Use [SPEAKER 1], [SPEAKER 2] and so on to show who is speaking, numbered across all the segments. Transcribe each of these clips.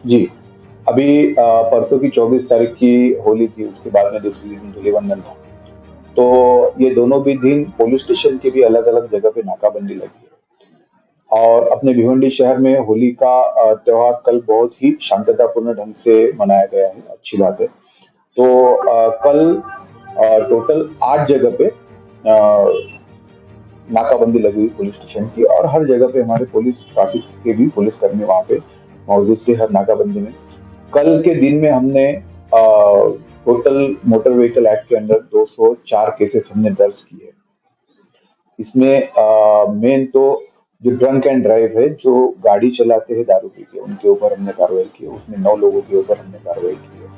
[SPEAKER 1] जी, अभी परसों की 24 तारीख की होली थी, उसके बाद में दूसरे दिन धूलिवंदन था। तो ये दोनों भी दिन पुलिस स्टेशन के भी अलग-अलग जगह पे नाकाबंदी लगी है। और अपने भिवंडी शहर में होली का त्योहार कल बहुत ही शांततापूर्ण ढंग से मनाया गया है, अच्छी बात है। तो कल टोटल 8 जगह पे नाकाबंदी लगी हुई पुलिस स्टेशन की, और हर जगह पे हमारे पुलिस ट्रैफिक के भी पुलिस कर्मी वहां पे मौजूद थे हर नाकाबंदी में। कल के दिन में हमने टोटल मोटर व्हीकल एक्ट के अंदर 204 केसेस हमने दर्ज किए। इसमें मेन तो जो ड्रंक एंड ड्राइव है, जो गाड़ी चलाते हैं दारू पी के, उनके ऊपर हमने कार्रवाई की है। उसमें 9 लोगों के ऊपर हमने कार्रवाई की है,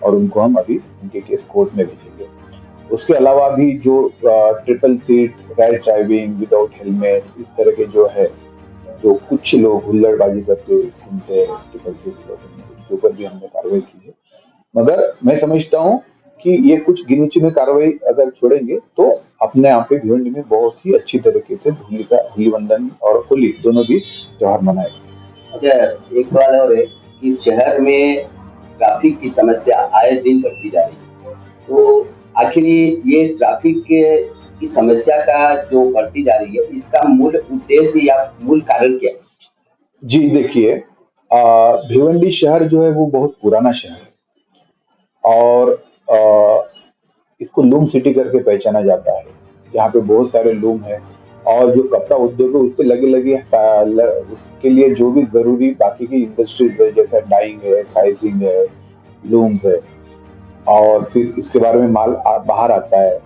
[SPEAKER 1] और उनको हम अभी उनके केस कोर्ट में भेजेंगे। उसके अलावा भी जो triple seat, rash driving without helmet, इस तरह के जो है, जो कुछ लोग हुल्लड़बाजी करते घूमते हैं ट्रिपल सीट, उनके ऊपर भी हमने कार्रवाई की है। मगर मैं समझता हूँ कि ये कुछ गिनी चुनी कार्रवाई अगर छोड़ेंगे तो अपने आप पे भिवंडी में बहुत ही अच्छी तरीके से होली का होलीवंदन और होली दोनों भी त्योहार मनाएगा।
[SPEAKER 2] अच्छा, एक सवाल और है कि शहर में ट्रैफिक की समस्या आए दिन बढ़ती जा रही है। तो आखिर ये ट्रैफिक की समस्या का जो बढ़ती जा रही है, इसका मूल उद्देश्य या मूल कारण क्या है?
[SPEAKER 1] जी देखिए, भिवंडी शहर जो है वो बहुत पुराना शहर है, और इसको लूम सिटी करके पहचाना जाता है। यहाँ पे बहुत सारे लूम है, और जो कपड़ा उद्योग है उससे लगे लगे उसके लिए जो भी जरूरी बाकी की इंडस्ट्रीज है, जैसे डाइंग है, साइजिंग है, लूम्स है। और फिर इसके बारे में माल बाहर आता है,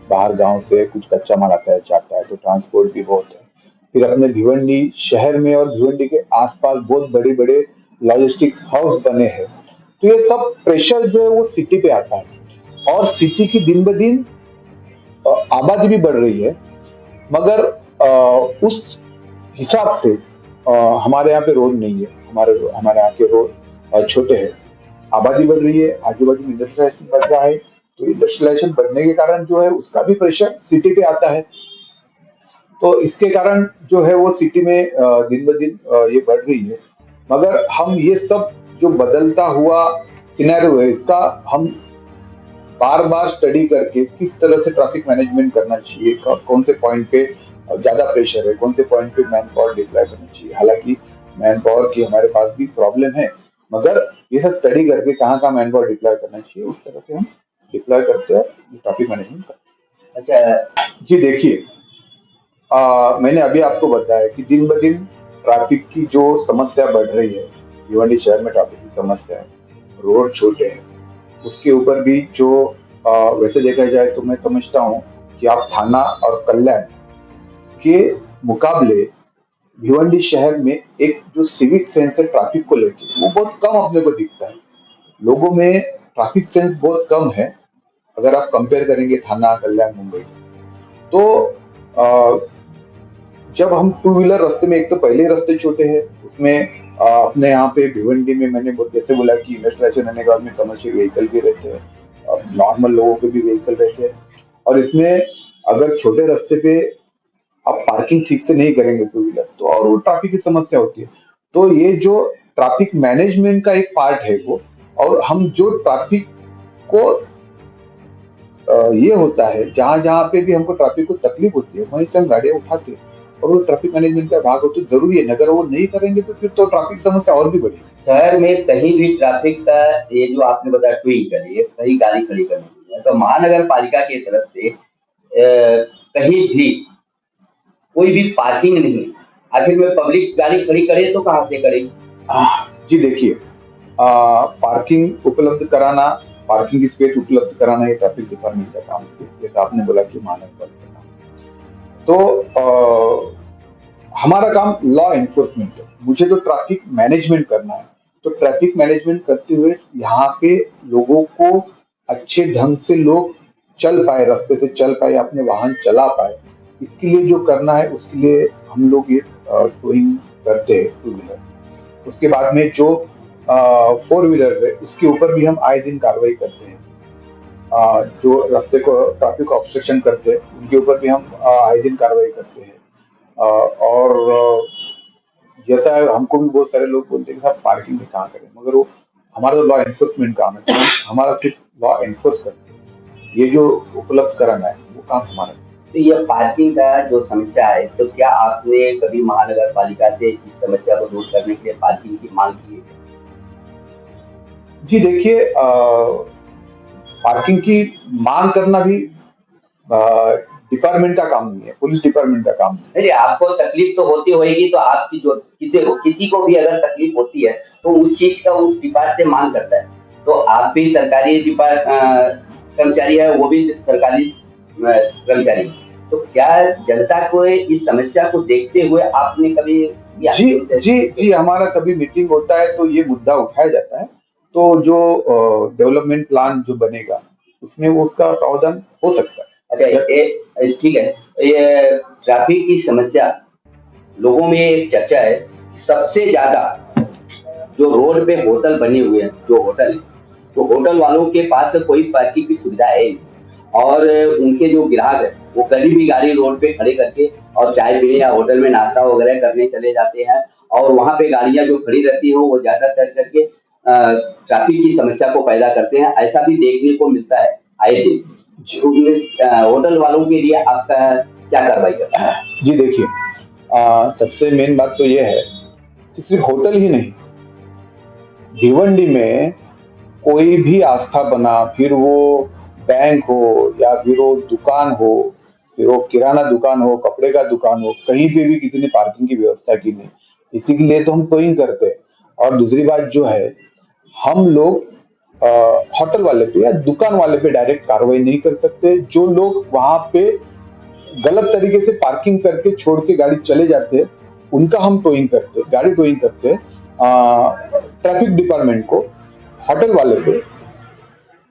[SPEAKER 1] बाहर गांव से कुछ कच्चा माल आता है, जाता है, तो ट्रांसपोर्ट भी बहुत है। फिर अपने भिवंडी शहर में और भिवंडी के आसपास बहुत बड़े बड़े लॉजिस्टिक्स हाउस बने हैं। तो ये सब प्रेशर जो है वो सिटी पे आता है, और सिटी की दिन ब दिन आबादी भी बढ़ रही है। मगर उस हिसाब से हमारे यहाँ पे रोड नहीं है, हमारे हमारे यहाँ के रोड छोटे हैं। आबादी बढ़ रही है, आजू बाजू में इंडस्ट्रियलाइजेशन बढ़ रहा है, तो इंडस्ट्रियलाइजेशन बढ़ने के कारण जो है उसका भी प्रेशर सिटी पे आता है। तो इसके कारण जो है वो सिटी में दिन ब दिन ये बढ़ रही है। मगर हम ये सब जो बदलता हुआ सिनेरियो है, इसका हम बार बार स्टडी करके किस तरह से ट्रैफिक मैनेजमेंट करना चाहिए, कौन से पॉइंट पे ज्यादा प्रेशर है, कौन से पॉइंट पे मैन पावर डिप्लॉय करना चाहिए। हालांकि मैन पावर की हमारे पास भी प्रॉब्लम है, मगर ये सब स्टडी करके कहाँ कहाँ मैन पावर डिप्लॉय करना चाहिए, उस तरह से हम डिप्लॉय करते हैं, ट्रैफिक मैनेजमेंट करते हैं। अच्छा जी देखिए, मैंने अभी आपको बताया कि दिन ब दिन ट्रैफिक की जो समस्या बढ़ रही है, भिवंडी शहर में ट्रैफिक की समस्या है, रोड छोटे हैं, उसके ऊपर भी जो वैसे देखा जाए तो मैं समझता हूँ कि आप थाना और कल्याण के मुकाबले भिवंडी शहर में एक जो सिविक सेंस है ट्रैफिक को लेकर, वो बहुत कम अपने को दिखता है। लोगों में ट्रैफिक सेंस बहुत कम है, अगर आप कंपेयर करेंगे थाना, कल्याण, मुंबई से। तो जब हम टू व्हीलर रास्ते में, एक तो पहले ही रास्ते छोटे हैं, उसमें अपने यहाँ पे भिवंडी में मैंने जैसे बोला कि इंडस्ट्रियलाइजेशन होने के बाद में कमर्शियल व्हीकल भी रहते हैं, नॉर्मल लोगों के भी व्हीकल रहते हैं। और इसमें अगर छोटे रास्ते पे आप पार्किंग ठीक से नहीं करेंगे टू व्हीलर, तो और वो ट्रैफिक की समस्या होती है। तो ये जो ट्रैफिक मैनेजमेंट का एक पार्ट है वो, और हम जो ट्रैफिक को ये होता है, जहां जहां पे भी हमको ट्रैफिक को तकलीफ होती है, वहीं से हम गाड़ियां उठाते हैं, और वो ट्रैफिक मैनेजमेंट का भाग होता है, जरूरी है। अगर वो नहीं करेंगे तो फिर तो ट्रैफिक समस्या और भी बढ़ेगी।
[SPEAKER 2] शहर में कहीं भी ट्रैफिक का, ये जो आपने बताया ट्विंग करिए, कहीं गाड़ी खड़ी करनी है, तो महानगर पालिका की तरफ से कहीं भी कोई भी पार्किंग नहीं। आखिर में पब्लिक गाड़ी खड़ी करे तो कहाँ से करे?
[SPEAKER 1] जी देखिए, पार्किंग उपलब्ध कराना, पार्किंग की स्पेस उपलब्ध कराना, ये ट्रैफिक डिपार्टमेंट का काम है, जैसा आपने बोला कि महानगर पालिका का काम। तो हमारा काम लॉ एनफोर्समेंट है, मुझे तो ट्रैफिक मैनेजमेंट करना है। तो ट्रैफिक मैनेजमेंट करते हुए यहाँ पे लोगों को अच्छे ढंग से लोग चल पाए, रास्ते से चल पाए, अपने वाहन चला पाए, इसके लिए जो करना है उसके लिए हम लोग ये टोइंग करते हैं टू व्हीलर। उसके बाद में जो फोर व्हीलर्स है, उसके ऊपर भी हम आए दिन कार्रवाई करते हैं। जो रास्ते को ट्रैफिक ऑब्स्ट्रक्शन करते हैं, उनके ऊपर भी हम आए दिन कार्रवाई करते हैं। और जैसा है, हमको भी बहुत सारे लोग बोलते हैं कि साहब पार्किंग में कहाँ करें, मगर वो हमारा तो लॉ एनफोर्समेंट काम है, तो हमारा सिर्फ लॉ एनफोर्स करते हैं, ये जो उपलब्ध कराना है वो काम हमारा है।
[SPEAKER 2] तो ये पार्किंग का जो समस्या है, तो क्या आपने कभी महानगर पालिका से इस समस्या को दूर करने के लिए पार्किंग की मांग की है?
[SPEAKER 1] जी देखिए, पार्किंग की मांग करना भी डिपार्टमेंट का काम नहीं है, पुलिस डिपार्टमेंट का काम नहीं
[SPEAKER 2] नहीं, आपको तकलीफ तो होती होगी, तो आपकी जो किसी को भी अगर तकलीफ होती है तो उस चीज का उस डिपार्ट से मांग करता है। तो आप भी सरकारी कर्मचारी है, वो भी सरकारी कर्मचारी। तो क्या जनता को इस समस्या को देखते हुए आपने कभी
[SPEAKER 1] है। जी जी जी, हमारा कभी मीटिंग होता है तो ये मुद्दा उठाया जाता है, तो जो डेवलपमेंट प्लान जो बनेगा उसमें वो उसका प्रावधान हो सकता है।
[SPEAKER 2] अच्छा, ये ठीक है। ये ट्रैफिक की समस्या लोगों में एक चर्चा है, सबसे ज्यादा जो रोड पे होटल बने हुए हैं, जो होटल है, तो होटल वालों के पास कोई पार्किंग की सुविधा है नहीं, और उनके जो ग्राहक है वो कभी भी गाड़ी रोड पे खड़े करके और चाय पीने या होटल में नाश्ता वगैरह करने चले जाते हैं, और वहां पे गाड़ियां जो खड़ी रहती हैं वो ज्यादातर करके ट्रैफिक की समस्या को पैदा करते हैं। ऐसा भी देखने को मिलता है आए दिन। तो होटल वालों के लिए आपका क्या कार्रवाई करता है?
[SPEAKER 1] जी देखिए, सबसे मेन बात तो ये है कि सिर्फ होटल ही नहीं, भिवंडी में कोई भी आस्थापना, फिर वो बैंक हो या फिर वो दुकान हो, फिर वो किराना दुकान हो, कपड़े का दुकान हो, कहीं पे भी किसी ने पार्किंग की व्यवस्था की नहीं। इसी के लिए तो हम टोइंग करते हैं। और दूसरी बात जो है, हम लोग होटल वाले पे या दुकान वाले पे डायरेक्ट कार्रवाई नहीं कर सकते। जो लोग वहां पे गलत तरीके से पार्किंग करके छोड़ के गाड़ी चले जाते हैं, उनका हम टोइंग करते, गाड़ी टोइंग करते ट्रैफिक डिपार्टमेंट को। होटल वाले पे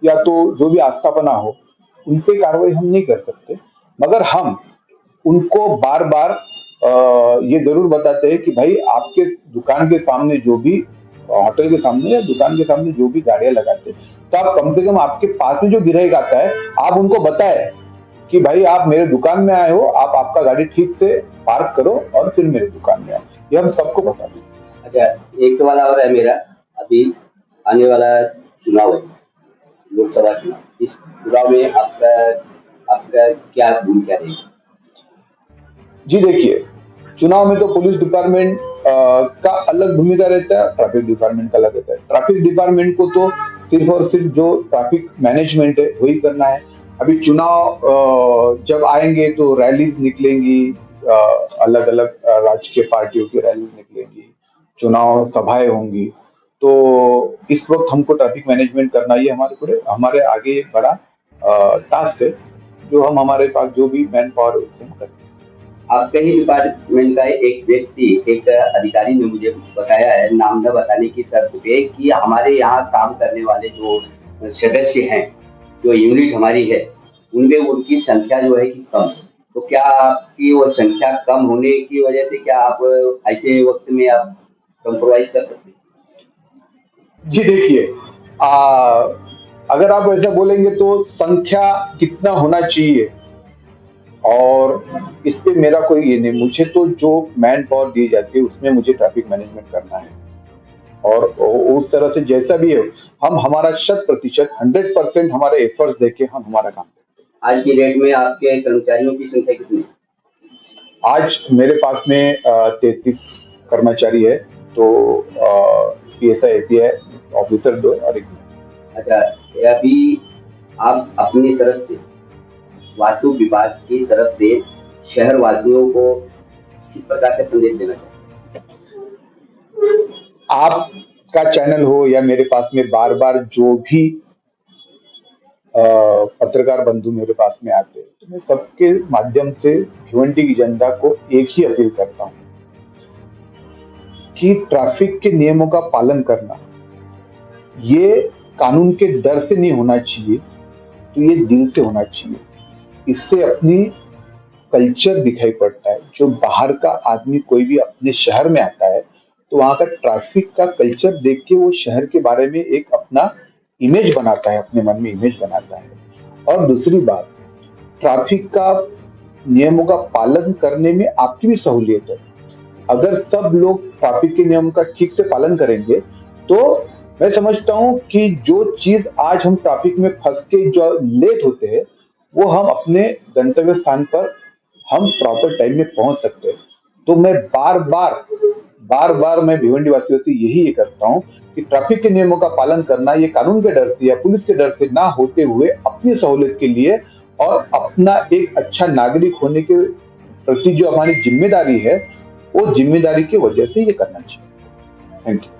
[SPEAKER 1] या तो जो भी आस्थापना हो उन पे कार्रवाई हम नहीं कर सकते, मगर हम उनको बार बार ये जरूर बताते हैं कि भाई आपके दुकान के सामने जो भी, होटल के सामने या दुकान के सामने जो भी गाड़ियां लगाते हैं, तो आप कम से कम आपके पास में जो ग्राहक आता है आप उनको बताएं कि भाई आप मेरे दुकान में आए हो, आप आपका गाड़ी ठीक से पार्क करो और फिर मेरे दुकान में आओ। ये हम सबको बता दें।
[SPEAKER 2] अच्छा, एक सवाल और है मेरा। अभी आने वाला चुनाव है, लोकसभा चुनाव। इस चुनाव में आपका आपका क्या भूमिका रहेगी?
[SPEAKER 1] जी देखिए, चुनाव में तो पुलिस डिपार्टमेंट का अलग भूमिका रहता है, ट्रैफिक डिपार्टमेंट का अलग रहता है। ट्रैफिक डिपार्टमेंट को तो सिर्फ और सिर्फ जो ट्रैफिक मैनेजमेंट है वही करना है। अभी चुनाव जब आएंगे तो रैलीज निकलेंगी, अलग अलग राजकीय पार्टियों की रैलीज निकलेंगी, चुनाव सभाएं होंगी। तो इस वक्त हमको ट्रैफिक मैनेजमेंट करना ही हमारे आगे एक बड़ा टास्क है, जो हम हमारे पास जो भी मैन पावर है उससे हम करते हैं।
[SPEAKER 2] आपके ही डिपार्टमेंट का एक व्यक्ति, एक अधिकारी ने मुझे बताया है, नाम न बताने की शर्त पे, कि हमारे यहाँ काम करने वाले जो सदस्य हैं, जो यूनिट हमारी है, उनमें उनकी संख्या जो है कि कम। तो क्या आपकी वो संख्या कम होने की वजह से क्या आप ऐसे वक्त में आप कंप्रोमाइज कर सकते हैं?
[SPEAKER 1] जी देखिए, अगर आप ऐसा बोलेंगे तो संख्या कितना होना चाहिए और इस पे मेरा कोई ये नहीं, मुझे तो जो मैन पावर दी जाती है उसमें मुझे ट्रैफिक मैनेजमेंट करना है, और उस तरह से जैसा भी हो हम हमारा 100% 100% हमारे एफर्ट्स देके हम हमारा काम करते हैं।
[SPEAKER 2] आज की डेट में आपके कर्मचारियों की संख्या कितनी है?
[SPEAKER 1] आज मेरे पास में 33 कर्मचारी है, तो PSI API ऑफिसर 2 और 1।
[SPEAKER 2] अच्छा, अभी आप अपनी तरफ से, वास्तु विभाग की तरफ से शहर वासियों को किस प्रकार का संदेश देना चाहते हैं?
[SPEAKER 1] आपका चैनल हो या मेरे पास में बार बार जो भी पत्रकार बंधु मेरे पास में आते हैं, तो मैं सबके माध्यम से भिवंडी की जनता को एक ही अपील करता हूँ कि ट्रैफिक के नियमों का पालन करना ये कानून के डर से नहीं होना चाहिए, तो ये दिल से होना चाहिए। इससे अपनी कल्चर दिखाई पड़ता है। जो बाहर का आदमी कोई भी अपने शहर में आता है तो वहाँ का ट्रैफिक का कल्चर देख के वो शहर के बारे में एक अपना इमेज बनाता है, अपने मन में इमेज बनाता है। और दूसरी बात, ट्रैफिक का नियमों का पालन करने में आपकी भी सहूलियत है। अगर सब लोग ट्रैफिक के नियम का ठीक से पालन करेंगे तो मैं समझता हूं कि जो चीज आज हम ट्रैफिक में फंस के जो लेट होते हैं वो हम अपने गंतव्य स्थान पर हम प्रॉपर टाइम में पहुंच सकते हैं। तो मैं बार बार मैं भिवंडी वासियों से यही ये करता हूँ कि ट्रैफिक के नियमों का पालन करना ये कानून के डर से या पुलिस के डर से ना होते हुए अपनी सहूलियत के लिए और अपना एक अच्छा नागरिक होने के प्रति जो हमारी जिम्मेदारी है वो जिम्मेदारी की वजह से ये करना चाहिए। Thank you.